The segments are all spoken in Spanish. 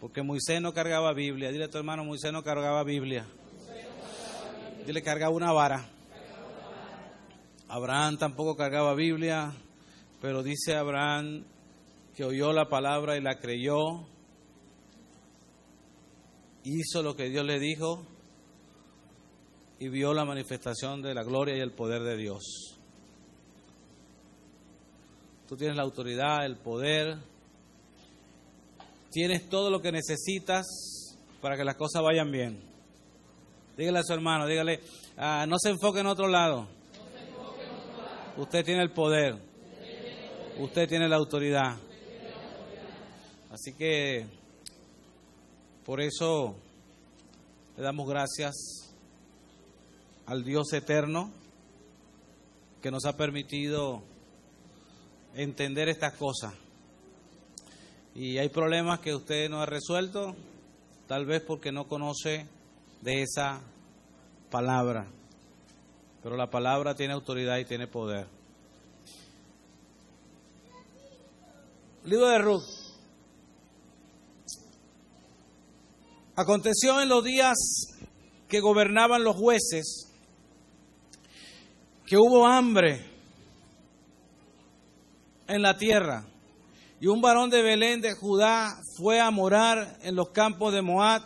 Porque Moisés no cargaba Biblia. Dile a tu hermano, Moisés no cargaba Biblia. Dile, cargaba una vara. Abraham tampoco cargaba Biblia, pero dice Abraham que oyó la palabra y la creyó, hizo lo que Dios le dijo y vio la manifestación de la gloria y el poder de Dios. Tú tienes la autoridad, el poder, tienes todo lo que necesitas para que las cosas vayan bien. Dígale a su hermano, dígale, no se enfoque en otro lado. Usted tiene el poder. Usted tiene la autoridad. Así que por eso le damos gracias al Dios eterno que nos ha permitido entender estas cosas. Y hay problemas que usted no ha resuelto, tal vez porque no conoce de esa palabra. Pero la palabra tiene autoridad y tiene poder. Libro de Ruth. Aconteció en los días que gobernaban los jueces que hubo hambre en la tierra, y un varón de Belén de Judá fue a morar en los campos de Moab,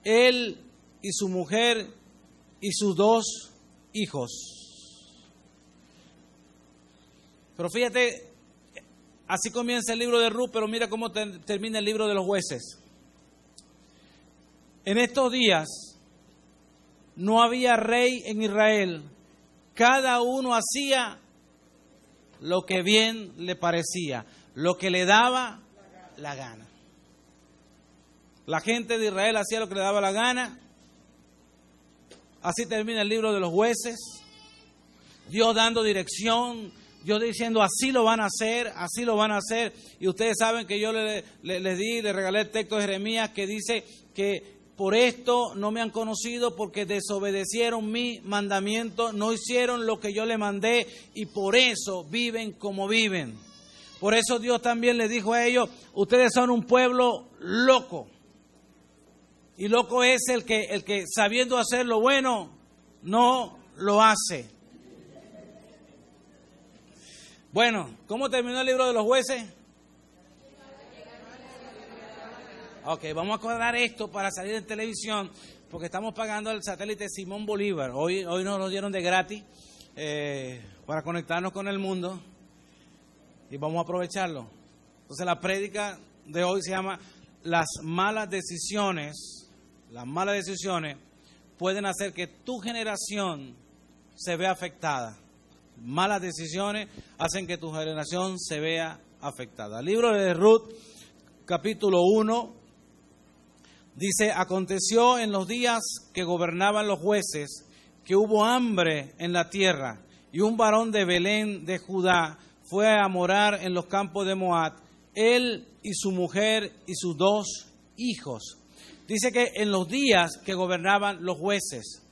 él y su mujer y sus 2 hijos. Pero fíjate, así comienza el libro de Ruth, pero mira cómo termina el libro de los jueces. En estos días no había rey en Israel, cada uno hacía lo que bien le parecía, lo que le daba la gana. La gente de Israel hacía lo que le daba la gana. Así termina el libro de los jueces. Dios dando dirección, Dios diciendo así lo van a hacer, así lo van a hacer. Y ustedes saben que yo le regalé el texto de Jeremías que dice que por esto no me han conocido, porque desobedecieron mi mandamiento, no hicieron lo que yo le mandé y por eso viven como viven. Por eso Dios también les dijo a ellos, ustedes son un pueblo loco. Y loco es el que sabiendo hacer lo bueno, no lo hace. Bueno, ¿cómo terminó el libro de los jueces? Ok, vamos a acordar esto para salir en televisión, porque estamos pagando el satélite Simón Bolívar. Hoy nos lo dieron de gratis para conectarnos con el mundo y vamos a aprovecharlo. Entonces la prédica de hoy se llama Las malas decisiones. Las malas decisiones pueden hacer que tu generación se vea afectada. Malas decisiones hacen que tu generación se vea afectada. El libro de Ruth, capítulo 1, dice, aconteció en los días que gobernaban los jueces que hubo hambre en la tierra, y un varón de Belén de Judá fue a morar en los campos de Moab, él y su mujer y sus 2 hijos. Dice que en los días que gobernaban los jueces.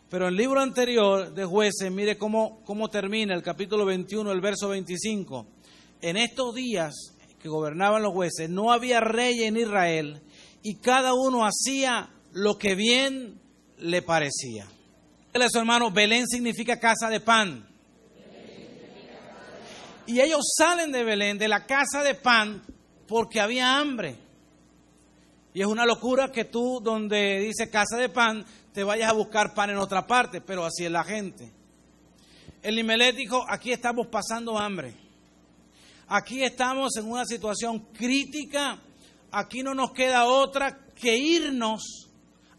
Pero el libro anterior de Jueces, mire cómo termina el capítulo 21, el verso 25. En estos días que gobernaban los jueces, no había rey en Israel, y cada uno hacía lo que bien le parecía. Dile a su hermano, Belén significa casa de pan. Y ellos salen de Belén, de la casa de pan, porque había hambre. Y es una locura que tú, donde dice casa de pan, te vayas a buscar pan en otra parte, pero así es la gente. Elimelech dijo, aquí estamos pasando hambre. Aquí estamos en una situación crítica. Aquí no nos queda otra que irnos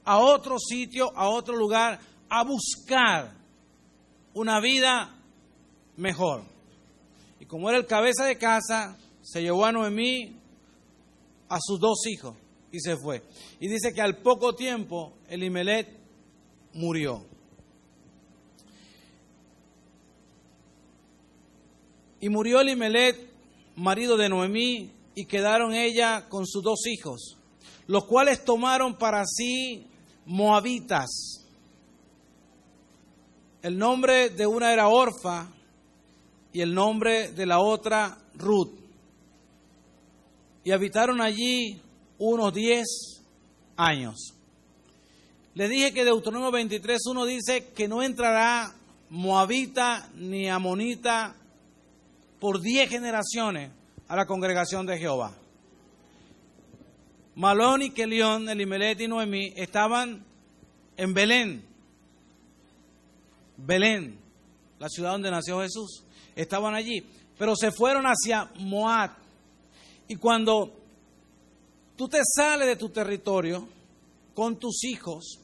a otro sitio, a otro lugar, a buscar una vida mejor. Y como era el cabeza de casa, se llevó a Noemí, a sus 2 hijos, y se fue. Y dice que al poco tiempo Elimelech murió. Y murió Elimelech, marido de Noemí, y quedaron ella con sus 2 hijos, los cuales tomaron para sí moabitas. El nombre de una era Orfa y el nombre de la otra Ruth. Y habitaron allí unos 10 años. Le dije que Deuteronomio 23:1 dice que no entrará moabita ni amonita por 10 generaciones a la congregación de Jehová. Malón y Kelión, Elimelech y Noemí estaban en Belén. Belén, la ciudad donde nació Jesús. Estaban allí, pero se fueron hacia Moab. Y cuando tú te sales de tu territorio con tus hijos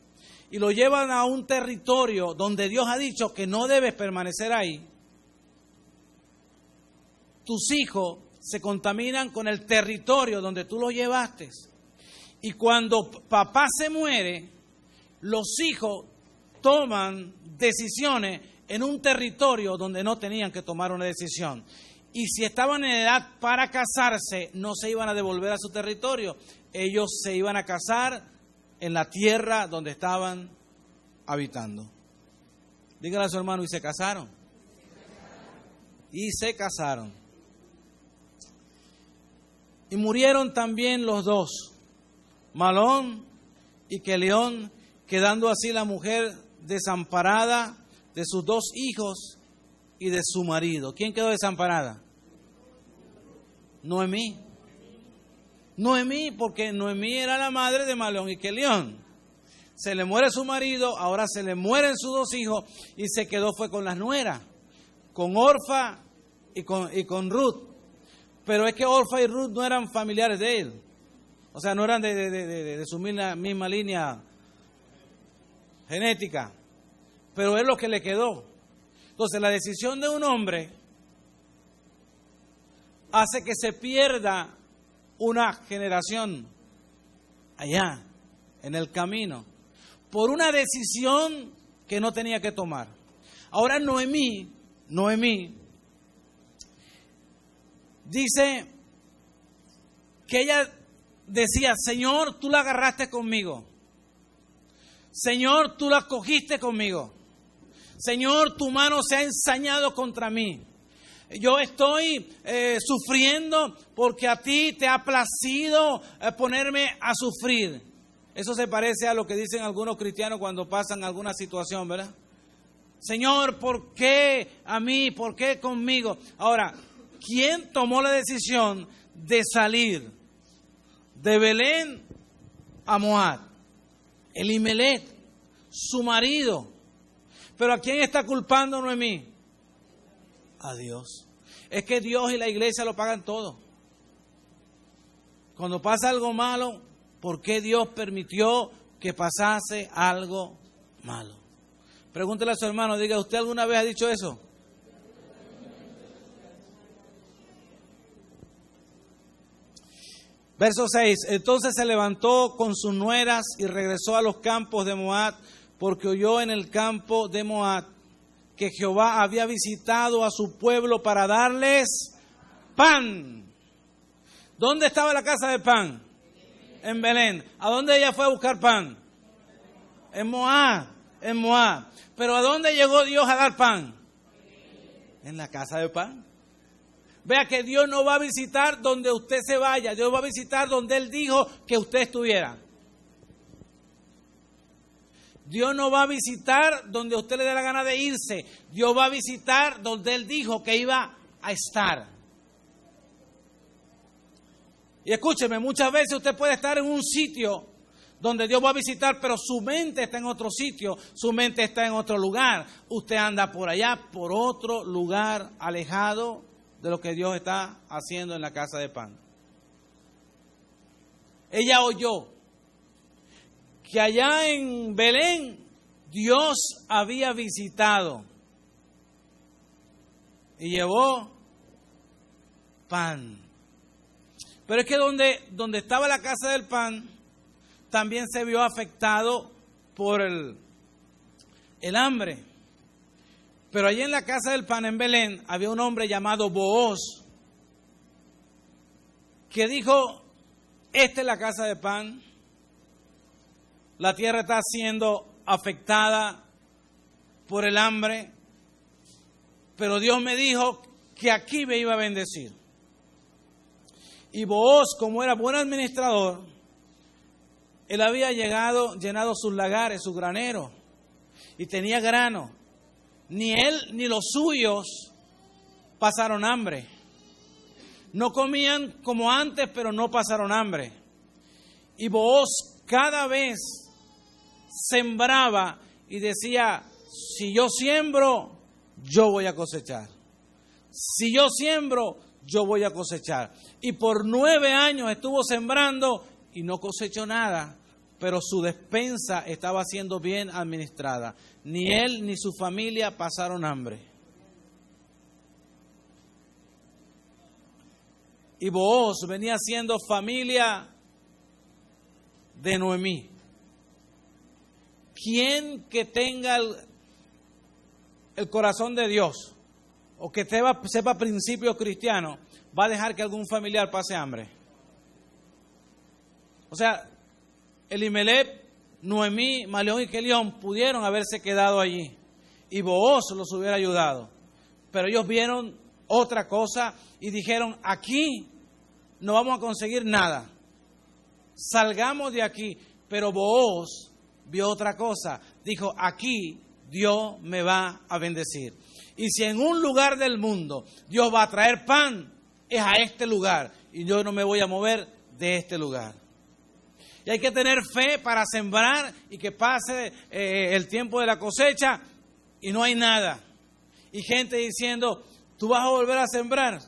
y lo llevan a un territorio donde Dios ha dicho que no debes permanecer ahí, tus hijos se contaminan con el territorio donde tú los llevaste. Y cuando papá se muere, los hijos toman decisiones en un territorio donde no tenían que tomar una decisión. Y si estaban en edad para casarse, no se iban a devolver a su territorio. Ellos se iban a casar en la tierra donde estaban habitando. Dígale a su hermano, y se casaron. Y se casaron. Y murieron también los dos, Malón y Kelión, quedando así la mujer desamparada de sus 2 hijos y de su marido. ¿Quién quedó desamparada? Noemí. Noemí, porque Noemí era la madre de Malón y Kelión. Se le muere su marido, ahora se le mueren sus 2 hijos y se quedó fue con las nueras, con Orfa y con Ruth. Pero es que Orfa y Ruth no eran familiares de él. O sea, no eran de su misma línea genética. Pero es lo que le quedó. Entonces, la decisión de un hombre hace que se pierda una generación allá, en el camino, por una decisión que no tenía que tomar. Ahora Noemí dice que ella decía, Señor, tú la agarraste conmigo. Señor, tú la cogiste conmigo. Señor, tu mano se ha ensañado contra mí. Yo estoy sufriendo porque a ti te ha placido ponerme a sufrir. Eso se parece a lo que dicen algunos cristianos cuando pasan alguna situación, ¿verdad? Señor, ¿por qué a mí? ¿Por qué conmigo? Ahora, ¿quién tomó la decisión de salir de Belén a Moab? Elimelech, su marido. ¿Pero a quién está culpando Noemí? A Dios. Es que Dios y la iglesia lo pagan todo. Cuando pasa algo malo, ¿por qué Dios permitió que pasase algo malo? Pregúntele a su hermano, diga, ¿usted alguna vez ha dicho eso? Verso 6, entonces se levantó con sus nueras y regresó a los campos de Moab, porque oyó en el campo de Moab que Jehová había visitado a su pueblo para darles pan. ¿Dónde estaba la casa de pan? En Belén. ¿A dónde ella fue a buscar pan? En Moab, en Moab. ¿Pero a dónde llegó Dios a dar pan? En la casa de pan. Vea que Dios no va a visitar donde usted se vaya, Dios va a visitar donde Él dijo que usted estuviera. Dios no va a visitar donde a usted le dé la gana de irse, Dios va a visitar donde Él dijo que iba a estar. Y escúcheme, muchas veces usted puede estar en un sitio donde Dios va a visitar, pero su mente está en otro sitio, su mente está en otro lugar. Usted anda por allá, por otro lugar alejado de lo que Dios está haciendo en la casa de pan. Ella oyó que allá en Belén Dios había visitado y llevó pan. Pero es que donde estaba la casa del pan también se vio afectado por el hambre. Pero allí en la casa del pan en Belén había un hombre llamado Booz que dijo, esta es la casa de pan, la tierra está siendo afectada por el hambre, pero Dios me dijo que aquí me iba a bendecir. Y Booz, como era buen administrador, Él había llenado sus lagares, sus graneros, y tenía grano. Ni él ni los suyos pasaron hambre. No comían como antes, pero no pasaron hambre. Y Booz cada vez sembraba y decía, si yo siembro, yo voy a cosechar. Si yo siembro, yo voy a cosechar. Y por 9 años estuvo sembrando y no cosechó nada, pero su despensa estaba siendo bien administrada. Ni él ni su familia pasaron hambre. Y Booz venía siendo familia de Noemí. ¿Quién que tenga el corazón de Dios o que sepa principios cristianos va a dejar que algún familiar pase hambre? O sea, Elimelech, Noemí, Malión y Kelión pudieron haberse quedado allí y Booz los hubiera ayudado. Pero ellos vieron otra cosa y dijeron, aquí no vamos a conseguir nada. Salgamos de aquí. Pero Booz vio otra cosa. Dijo, aquí Dios me va a bendecir. Y si en un lugar del mundo Dios va a traer pan, es a este lugar. Y yo no me voy a mover de este lugar. Y hay que tener fe para sembrar y que pase el tiempo de la cosecha y no hay nada. Y gente diciendo, tú vas a volver a sembrar,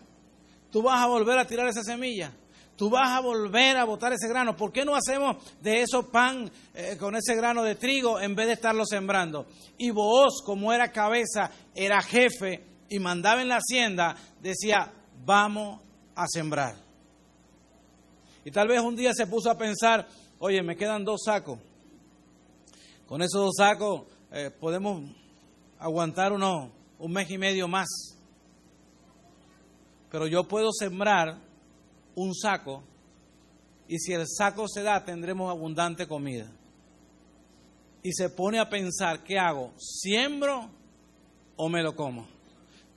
tú vas a volver a tirar esa semilla, tú vas a volver a botar ese grano. ¿Por qué no hacemos de eso pan con ese grano de trigo en vez de estarlo sembrando? Y Booz, como era cabeza, era jefe y mandaba en la hacienda, decía, vamos a sembrar. Y tal vez un día se puso a pensar, oye, me quedan 2 sacos. Con esos 2 sacos podemos aguantar un mes y medio más. Pero yo puedo sembrar 1 saco y si el saco se da tendremos abundante comida. Y se pone a pensar, ¿qué hago? ¿Siembro o me lo como?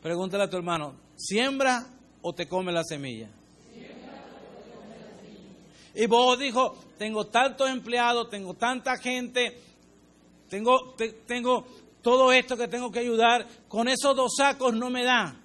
Pregúntale a tu hermano, ¿siembra o te come la semilla? Y Booz dijo, tengo tantos empleados, tengo tanta gente, tengo todo esto que tengo que ayudar, con esos 2 sacos no me da.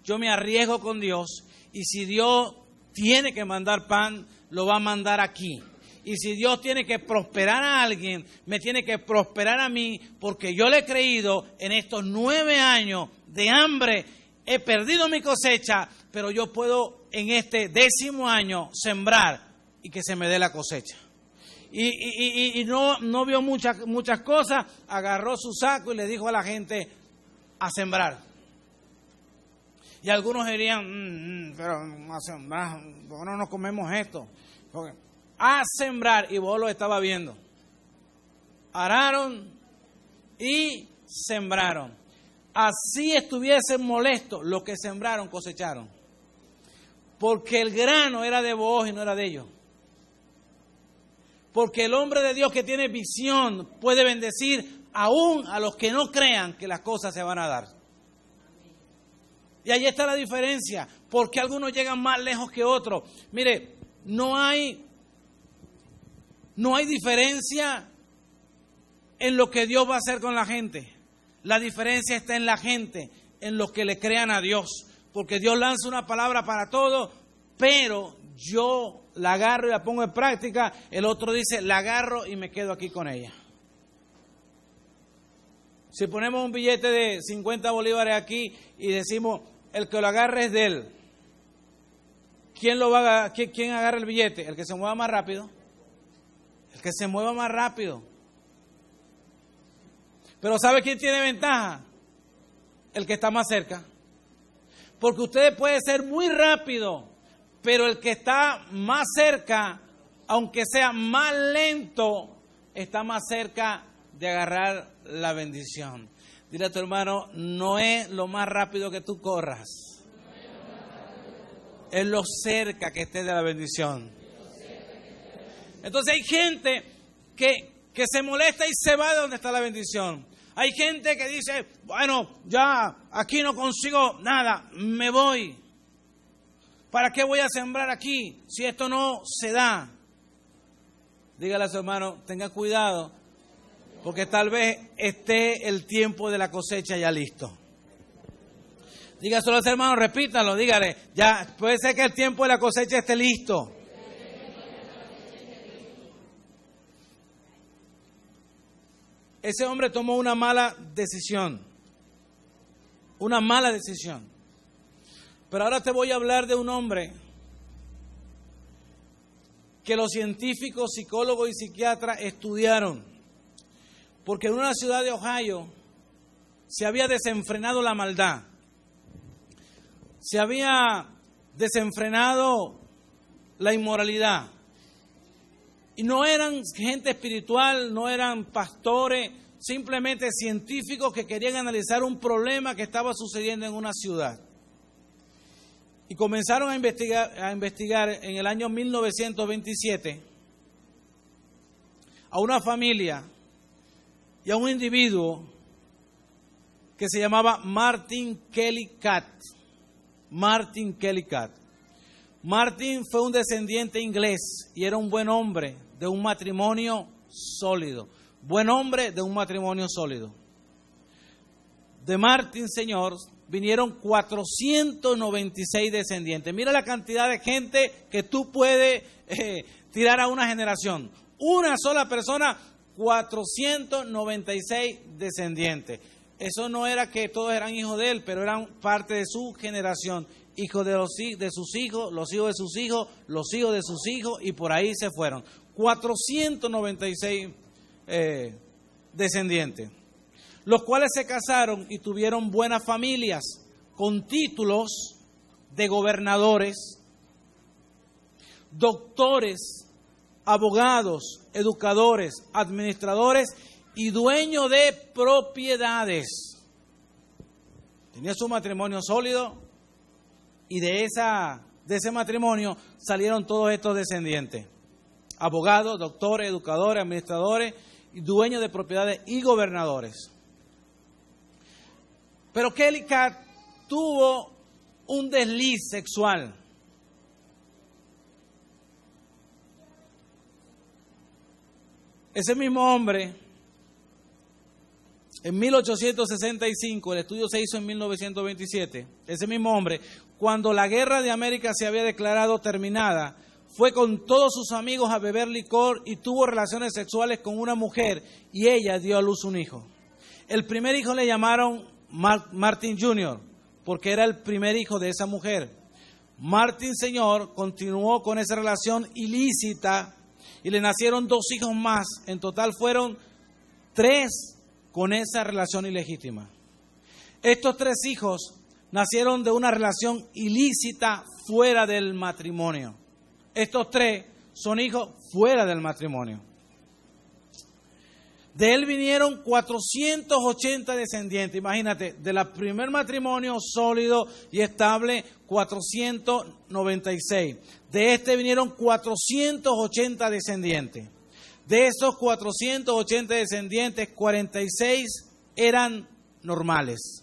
Yo me arriesgo con Dios y si Dios tiene que mandar pan, lo va a mandar aquí. Y si Dios tiene que prosperar a alguien, me tiene que prosperar a mí, porque yo le he creído en estos 9 años de hambre, he perdido mi cosecha, pero yo puedo en este 10º año sembrar y que se me dé la cosecha. Y no vio muchas cosas, agarró su saco y le dijo a la gente a sembrar. Y algunos dirían, pero a sembrar, ¿por qué no nos comemos esto? Porque, a sembrar, y vos lo estaba viendo. Araron y sembraron. Así estuviesen molestos, los que sembraron cosecharon. Porque el grano era de Booz y no era de ellos. Porque el hombre de Dios que tiene visión puede bendecir aún a los que no crean que las cosas se van a dar. Y ahí está la diferencia, porque algunos llegan más lejos que otros. Mire, no hay diferencia en lo que Dios va a hacer con la gente. La diferencia está en la gente, en los que le crean a Dios. Porque Dios lanza una palabra para todo, pero yo la agarro y la pongo en práctica. El otro dice, la agarro y me quedo aquí con ella. Si ponemos un billete de 50 bolívares aquí y decimos, el que lo agarre es de él, ¿quién agarra el billete? El que se mueva más rápido. El que se mueva más rápido. Pero ¿sabe quién tiene ventaja? El que está más cerca. Porque usted puede ser muy rápido, pero el que está más cerca, aunque sea más lento, está más cerca de agarrar la bendición. Dile a tu hermano, no es lo más rápido que tú corras, es lo cerca que estés de la bendición. Entonces hay gente que se molesta y se va de donde está la bendición. Hay gente que dice, bueno, ya aquí no consigo nada, me voy. ¿Para qué voy a sembrar aquí si esto no se da? Dígale a su hermano, tenga cuidado, porque tal vez esté el tiempo de la cosecha ya listo. Dígaselo a los hermanos, repítalo, dígale, ya puede ser que el tiempo de la cosecha esté listo. Ese hombre tomó una mala decisión. Una mala decisión. Pero ahora te voy a hablar de un hombre que los científicos, psicólogos y psiquiatras estudiaron. Porque en una ciudad de Ohio se había desenfrenado la maldad. Se había desenfrenado la inmoralidad. Y no eran gente espiritual, no eran pastores, simplemente científicos que querían analizar un problema que estaba sucediendo en una ciudad. Y comenzaron a investigar en el año 1927 a una familia y a un individuo que se llamaba Martin Kelly Catt. Martin Kelly Catt. Martin fue un descendiente inglés y era un buen hombre de un matrimonio sólido. Buen hombre de un matrimonio sólido. De Martin, señor, vinieron 496 descendientes. Mira la cantidad de gente que tú puedes tirar a una generación. Una sola persona, 496 descendientes. Eso no era que todos eran hijos de él, pero eran parte de su generación. Hijos de sus hijos, los hijos de sus hijos, los hijos de sus hijos, y por ahí se fueron. 496 descendientes, los cuales se casaron y tuvieron buenas familias, con títulos de gobernadores, doctores, abogados, educadores, administradores y dueños de propiedades. Tenía su matrimonio sólido y de ese matrimonio salieron todos estos descendientes. Abogados, doctores, educadores, administradores, dueños de propiedades y gobernadores. Pero Kelly Catt tuvo un desliz sexual. Ese mismo hombre, en 1865, el estudio se hizo en 1927, ese mismo hombre, cuando la guerra de América se había declarado terminada, fue con todos sus amigos a beber licor y tuvo relaciones sexuales con una mujer y ella dio a luz un hijo. El primer hijo le llamaron Martin Jr., porque era el primer hijo de esa mujer. Martin, señor, continuó con esa relación ilícita y le nacieron 2 hijos más. En total fueron 3 con esa relación ilegítima. Estos 3 hijos nacieron de una relación ilícita fuera del matrimonio. Estos 3 son hijos fuera del matrimonio. De él vinieron 480 descendientes. Imagínate, del primer matrimonio sólido y estable, 496. De este vinieron 480 descendientes. De esos 480 descendientes, 46 eran normales.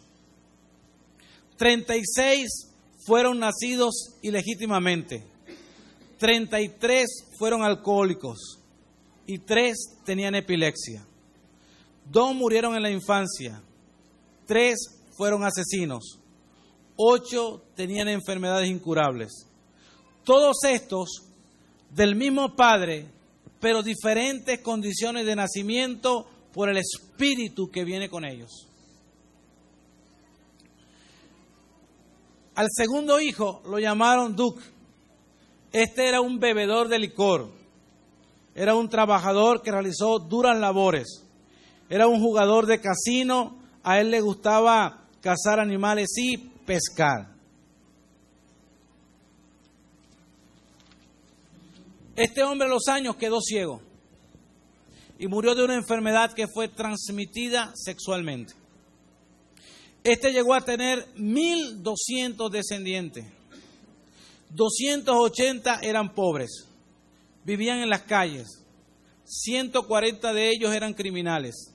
36 fueron nacidos ilegítimamente. 33 fueron alcohólicos y 3 tenían epilepsia. 2 murieron en la infancia, 3 fueron asesinos, 8 tenían enfermedades incurables. Todos estos del mismo padre, pero diferentes condiciones de nacimiento por el espíritu que viene con ellos. Al segundo hijo lo llamaron Duke. Este era un bebedor de licor, era un trabajador que realizó duras labores. Era un jugador de casino, a él le gustaba cazar animales y pescar. Este hombre a los años quedó ciego y murió de una enfermedad que fue transmitida sexualmente. Este llegó a tener 1,200 descendientes. 280 eran pobres, vivían en las calles. 140 de ellos eran criminales.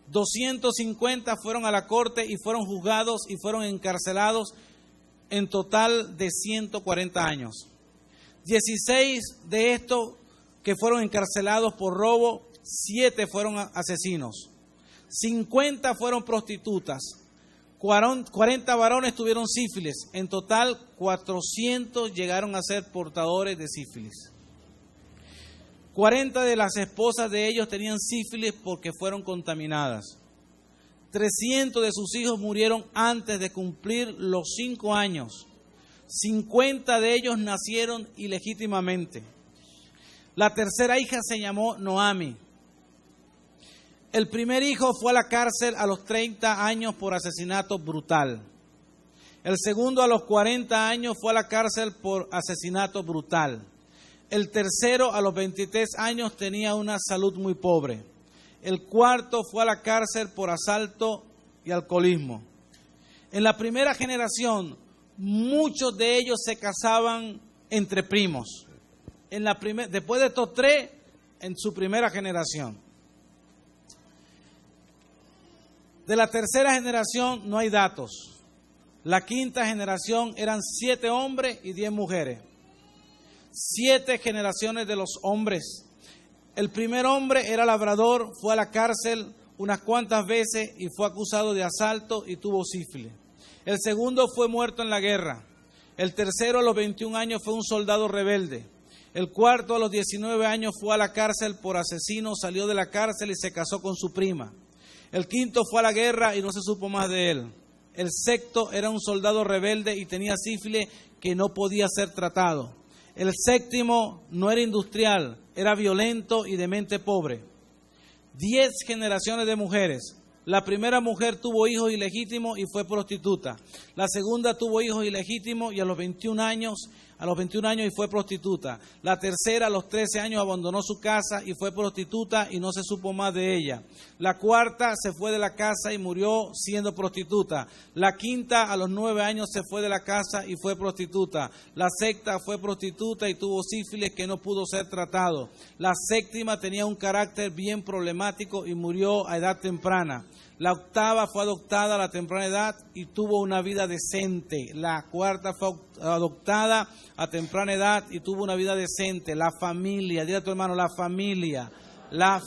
250 fueron a la corte y fueron juzgados y fueron encarcelados en total de 140 años. 16 de estos que fueron encarcelados por robo, 7 fueron asesinos, 50 fueron prostitutas, 40 varones tuvieron sífilis. En total, 400 llegaron a ser portadores de sífilis. 40 de las esposas de ellos tenían sífilis porque fueron contaminadas. 300 de sus hijos murieron antes de cumplir los 5 años. 50 de ellos nacieron ilegítimamente. La tercera hija se llamó Noami. El primer hijo fue a la cárcel a los 30 años por asesinato brutal. El segundo a los 40 años fue a la cárcel por asesinato brutal. El tercero a los 23 años tenía una salud muy pobre. El cuarto fue a la cárcel por asalto y alcoholismo. En la primera generación, muchos de ellos se casaban entre primos. Después de estos 3, en su primera generación. De la tercera generación no hay datos. La quinta generación eran 7 hombres y 10 mujeres. 7 generaciones de los hombres. El primer hombre era labrador, fue a la cárcel unas cuantas veces y fue acusado de asalto y tuvo sífilis. El segundo fue muerto en la guerra. El tercero a los 21 años fue un soldado rebelde. El cuarto a los 19 años fue a la cárcel por asesino, salió de la cárcel y se casó con su prima. El quinto fue a la guerra y no se supo más de él. El sexto era un soldado rebelde y tenía sífilis que no podía ser tratado. El séptimo no era industrial, era violento y de mente pobre. 10 generaciones de mujeres. La primera mujer tuvo hijos ilegítimos y fue prostituta. La segunda tuvo hijos ilegítimos y a los 21 años y fue prostituta. La tercera a los 13 años abandonó su casa y fue prostituta y no se supo más de ella. La cuarta se fue de la casa y murió siendo prostituta. La quinta a los 9 años se fue de la casa y fue prostituta. La sexta fue prostituta y tuvo sífilis que no pudo ser tratado. La séptima tenía un carácter bien problemático y murió a edad temprana. La octava fue adoptada a la temprana edad y tuvo una vida decente. La cuarta fue adoptada a temprana edad y tuvo una vida decente. La familia, dile a tu hermano, la familia. Las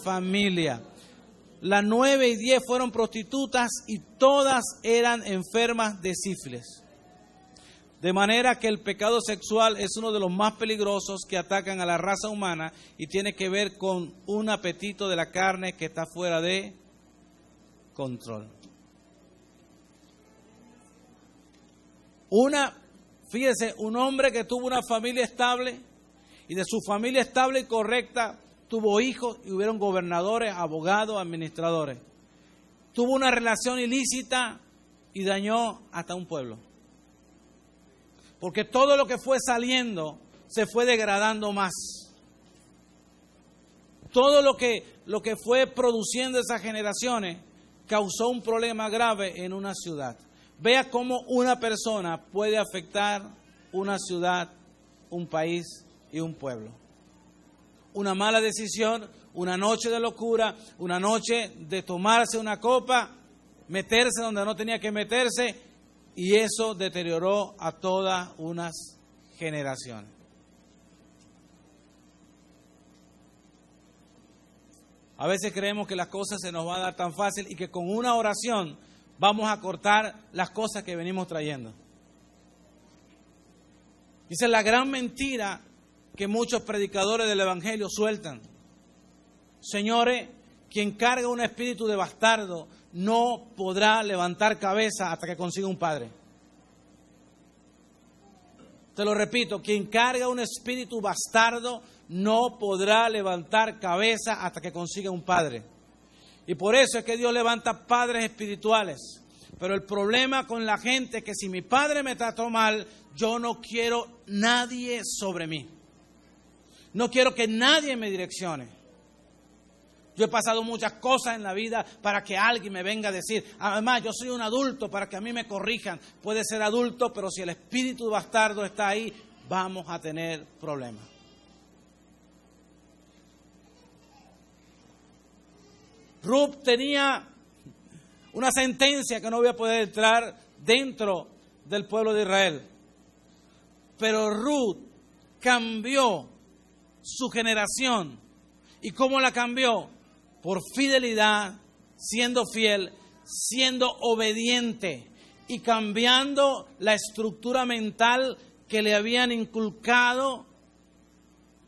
9 y 10 fueron prostitutas y todas eran enfermas de sífilis. De manera que el pecado sexual es uno de los más peligrosos que atacan a la raza humana y tiene que ver con un apetito de la carne que está fuera de control. Fíjese, un hombre que tuvo una familia estable y de su familia estable y correcta tuvo hijos y hubieron gobernadores, abogados, administradores. Tuvo una relación ilícita y dañó hasta un pueblo. Porque todo lo que fue saliendo se fue degradando más. Todo lo que fue produciendo esas generaciones causó un problema grave en una ciudad. Vea cómo una persona puede afectar una ciudad, un país y un pueblo. Una mala decisión, una noche de locura, una noche de tomarse una copa, meterse donde no tenía que meterse, y eso deterioró a todas unas generaciones. A veces creemos que las cosas se nos van a dar tan fácil y que con una oración vamos a cortar las cosas que venimos trayendo. Esa es la gran mentira que muchos predicadores del Evangelio sueltan. Señores, quien carga un espíritu de bastardo no podrá levantar cabeza hasta que consiga un padre. Te lo repito, quien carga un espíritu bastardo no podrá levantar cabeza hasta que consiga un padre. Y por eso es que Dios levanta padres espirituales. Pero el problema con la gente es que si mi padre me trató mal, yo no quiero nadie sobre mí. No quiero que nadie me direccione. Yo he pasado muchas cosas en la vida para que alguien me venga a decir. Además, yo soy un adulto para que a mí me corrijan. Puede ser adulto, pero si el espíritu bastardo está ahí, vamos a tener problemas. Ruth tenía una sentencia que no iba a poder entrar dentro del pueblo de Israel. Pero Ruth cambió su generación. ¿Y cómo la cambió? Por fidelidad, siendo fiel, siendo obediente y cambiando la estructura mental que le habían inculcado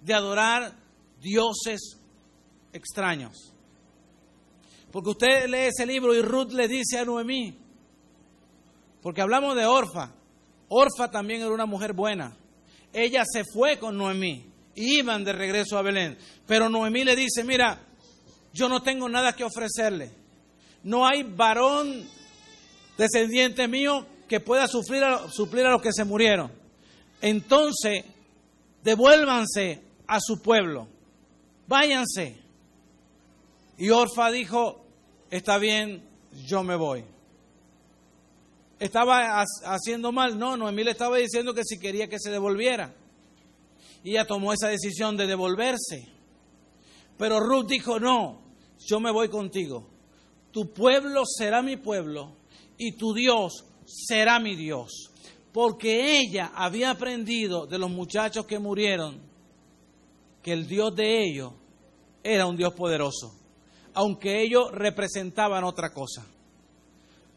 de adorar dioses extraños. Porque usted lee ese libro y Ruth le dice a Noemí, porque hablamos de Orfa. Orfa también era una mujer buena. Ella se fue con Noemí y iban de regreso a Belén. Pero Noemí le dice, mira, yo no tengo nada que ofrecerle. No hay varón descendiente mío que pueda suplir a los que se murieron. Entonces, devuélvanse a su pueblo. Váyanse. Y Orfa dijo, está bien, yo me voy. ¿Estaba haciendo mal? No, Noemí le estaba diciendo que si quería que se devolviera. Y ella tomó esa decisión de devolverse. Pero Ruth dijo, no, yo me voy contigo. Tu pueblo será mi pueblo y tu Dios será mi Dios. Porque ella había aprendido de los muchachos que murieron que el Dios de ellos era un Dios poderoso. Aunque ellos representaban otra cosa.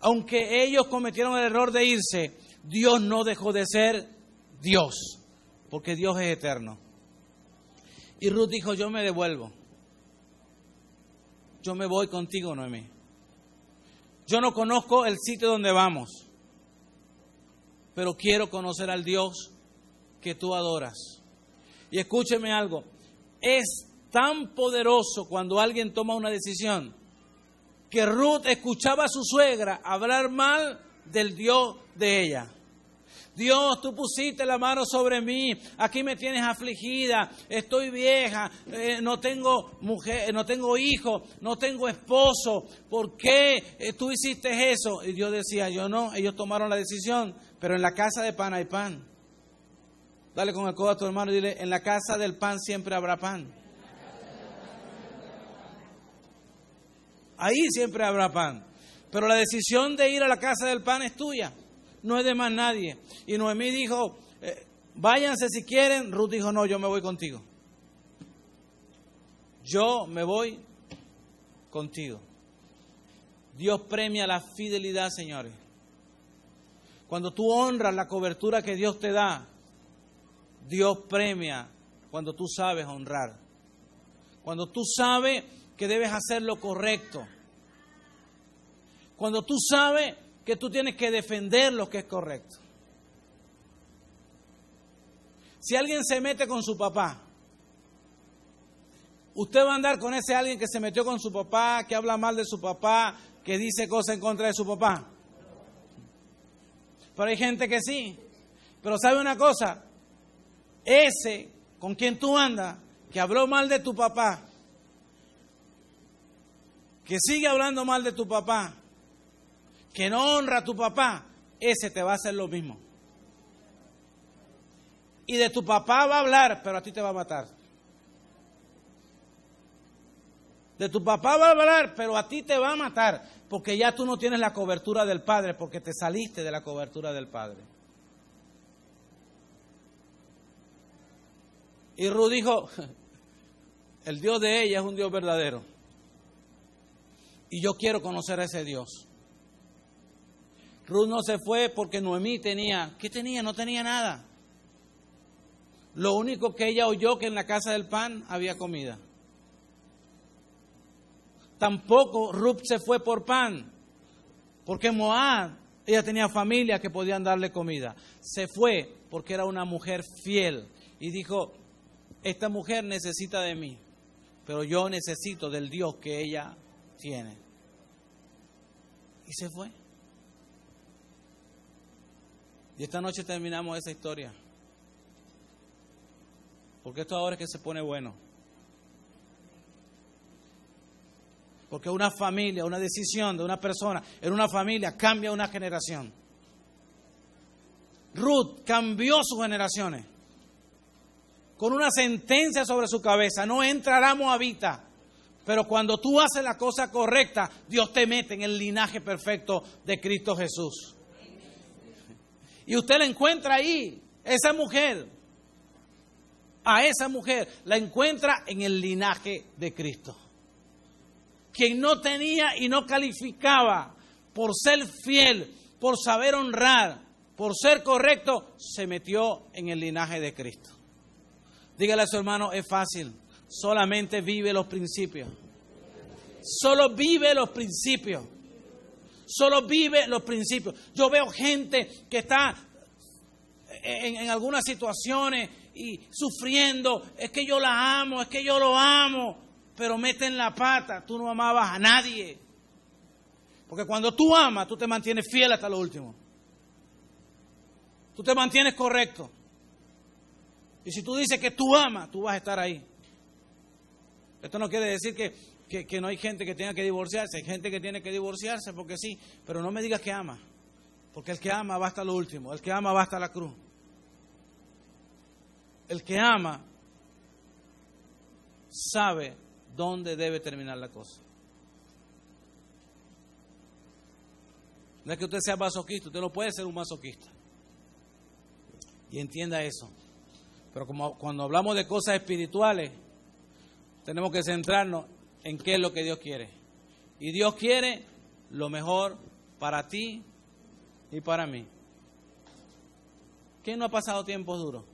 Aunque ellos cometieron el error de irse, Dios no dejó de ser Dios, porque Dios es eterno. Y Ruth dijo, yo me devuelvo. Yo me voy contigo, Noemí. Yo no conozco el sitio donde vamos, pero quiero conocer al Dios que tú adoras. Y escúcheme algo, es tan poderoso cuando alguien toma una decisión, que Ruth escuchaba a su suegra hablar mal del Dios de ella. Dios, tú pusiste la mano sobre mí, aquí me tienes afligida, estoy vieja, no tengo mujer, no tengo hijo, no tengo esposo. ¿Por qué tú hiciste eso? Y Dios decía, yo no, ellos tomaron la decisión, pero en la casa de pan hay pan. Dale con el codo a tu hermano y dile, en la casa del pan siempre habrá pan. Ahí siempre habrá pan. Pero la decisión de ir a la casa del pan es tuya. No es de más nadie. Y Noemí dijo, váyanse si quieren. Ruth dijo, no, yo me voy contigo. Yo me voy contigo. Dios premia la fidelidad, señores. Cuando tú honras la cobertura que Dios te da, Dios premia cuando tú sabes honrar. Cuando tú sabes que debes hacer lo correcto. Cuando tú sabes que tú tienes que defender lo que es correcto. Si alguien se mete con su papá, usted va a andar con ese alguien que se metió con su papá, que habla mal de su papá, que dice cosas en contra de su papá. Pero hay gente que sí. Pero ¿sabe una cosa? Ese con quien tú andas, que habló mal de tu papá, que sigue hablando mal de tu papá, que no honra a tu papá, ese te va a hacer lo mismo. Y de tu papá va a hablar, pero a ti te va a matar. De tu papá va a hablar, pero a ti te va a matar, porque ya tú no tienes la cobertura del Padre, porque te saliste de la cobertura del Padre. Y Ruth dijo, el Dios de ella es un Dios verdadero. Y yo quiero conocer a ese Dios. Ruth no se fue porque Noemí tenía, ¿qué tenía? No tenía nada. Lo único que ella oyó que en la casa del pan había comida. Tampoco Ruth se fue por pan, porque en Moab ella tenía familia que podían darle comida. Se fue porque era una mujer fiel y dijo, esta mujer necesita de mí, pero yo necesito del Dios que ella tiene. Y se fue. Y esta noche terminamos esa historia. Porque esto ahora es que se pone bueno. Porque una familia, una decisión de una persona en una familia cambia una generación. Ruth cambió sus generaciones. Con una sentencia sobre su cabeza, no entrará moabita. Pero cuando tú haces la cosa correcta, Dios te mete en el linaje perfecto de Cristo Jesús. Y usted la encuentra ahí, esa mujer, a esa mujer la encuentra en el linaje de Cristo. Quien no tenía y no calificaba por ser fiel, por saber honrar, por ser correcto, se metió en el linaje de Cristo. Dígale a su hermano, es fácil, solamente vive los principios. Solo vive los principios. Solo vive los principios. Yo veo gente que está en algunas situaciones y sufriendo. Es que yo la amo, es que yo lo amo. Pero meten la pata. Tú no amabas a nadie. Porque cuando tú amas, tú te mantienes fiel hasta lo último. Tú te mantienes correcto. Y si tú dices que tú amas, tú vas a estar ahí. Esto no quiere decir que no hay gente que tenga que divorciarse. Hay gente que tiene que divorciarse porque sí. Pero no me digas que ama. Porque el que ama va hasta lo último. El que ama va hasta la cruz. El que ama sabe dónde debe terminar la cosa. No es que usted sea masoquista. Usted no puede ser un masoquista. Y entienda eso. Pero como cuando hablamos de cosas espirituales, tenemos que centrarnos en qué es lo que Dios quiere. Y Dios quiere lo mejor para ti y para mí. ¿Quién no ha pasado tiempos duros?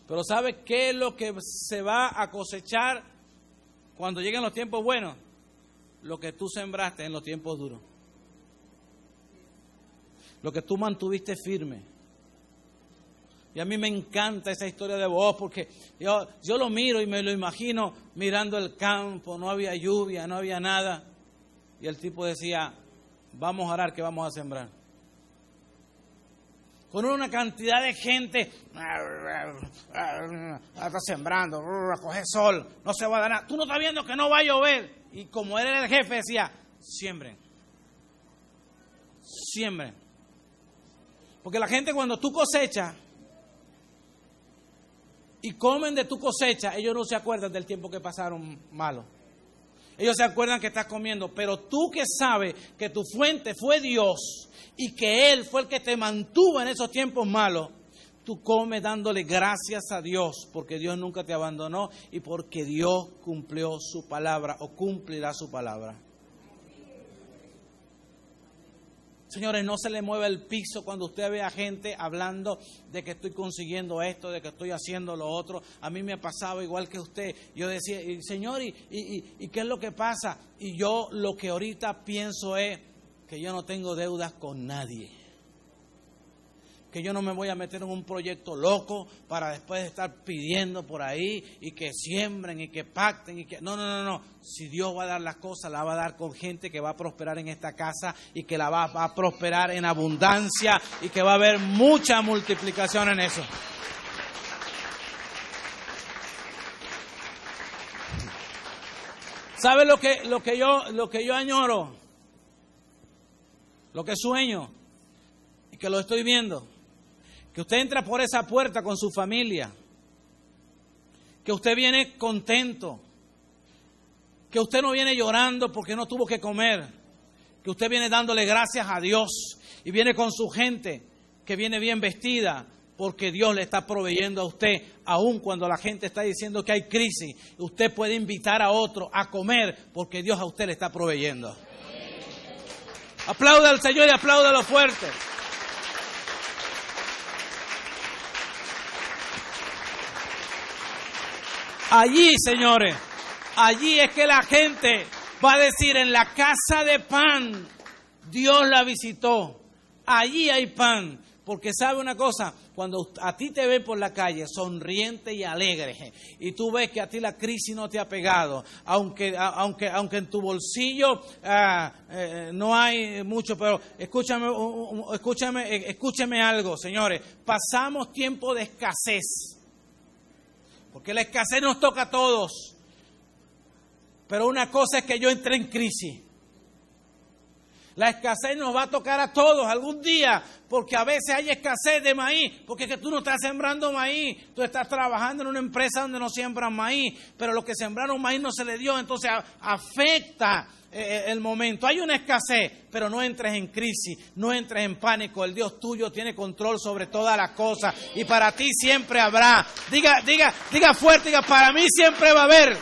Pero ¿sabe qué es lo que se va a cosechar cuando lleguen los tiempos buenos? Lo que tú sembraste en los tiempos duros. Lo que tú mantuviste firme. Y a mí me encanta esa historia de Booz porque yo lo miro y me lo imagino mirando el campo, no había lluvia, no había nada. Y el tipo decía, vamos a arar, que vamos a sembrar. Con una cantidad de gente, está sembrando, coge sol, no se va a dar nada. Tú no estás viendo que no va a llover. Y como él era el jefe, decía, siembren. Siembren. Porque la gente cuando tú cosechas, y comen de tu cosecha, ellos no se acuerdan del tiempo que pasaron malo. Ellos se acuerdan que estás comiendo, pero tú que sabes que tu fuente fue Dios y que Él fue el que te mantuvo en esos tiempos malos, tú comes dándole gracias a Dios porque Dios nunca te abandonó y porque Dios cumplió su palabra o cumplirá su palabra. Señores, no se le mueva el piso cuando usted ve a gente hablando de que estoy consiguiendo esto, de que estoy haciendo lo otro. A mí me ha pasado igual que usted. Yo decía, Señor, ¿y qué es lo que pasa? Y yo lo que ahorita pienso es que yo no tengo deudas con nadie. Que yo no me voy a meter en un proyecto loco para después estar pidiendo por ahí y que siembren y que pacten y que... No. Si Dios va a dar las cosas, la va a dar con gente que va a prosperar en esta casa y que la va a prosperar en abundancia y que va a haber mucha multiplicación en eso. ¿Sabe lo que yo añoro? Lo que sueño y que lo estoy viendo. Que usted entra por esa puerta con su familia. Que usted viene contento. Que usted no viene llorando porque no tuvo que comer. Que usted viene dándole gracias a Dios. Y viene con su gente que viene bien vestida. Porque Dios le está proveyendo a usted. Aun cuando la gente está diciendo que hay crisis. Usted puede invitar a otro a comer porque Dios a usted le está proveyendo. Aplauda al Señor y apláudalo fuerte. Allí, señores, allí es que la gente va a decir, en la casa de pan, Dios la visitó. Allí hay pan. Porque sabe una cosa, cuando a ti te ven por la calle sonriente y alegre, y tú ves que a ti la crisis no te ha pegado, aunque en tu bolsillo no hay mucho, pero escúchame algo, señores, pasamos tiempo de escasez. Porque la escasez nos toca a todos. Pero una cosa es que yo entré en crisis. La escasez nos va a tocar a todos algún día. Porque a veces hay escasez de maíz. Porque es que tú no estás sembrando maíz. Tú estás trabajando en una empresa donde no siembran maíz. Pero los que sembraron maíz no se le dio. Entonces afecta el momento. Hay una escasez, pero no entres en crisis, no entres en pánico. El Dios tuyo tiene control sobre todas las cosas y para ti siempre habrá. Diga fuerte, diga, para mí siempre va a haber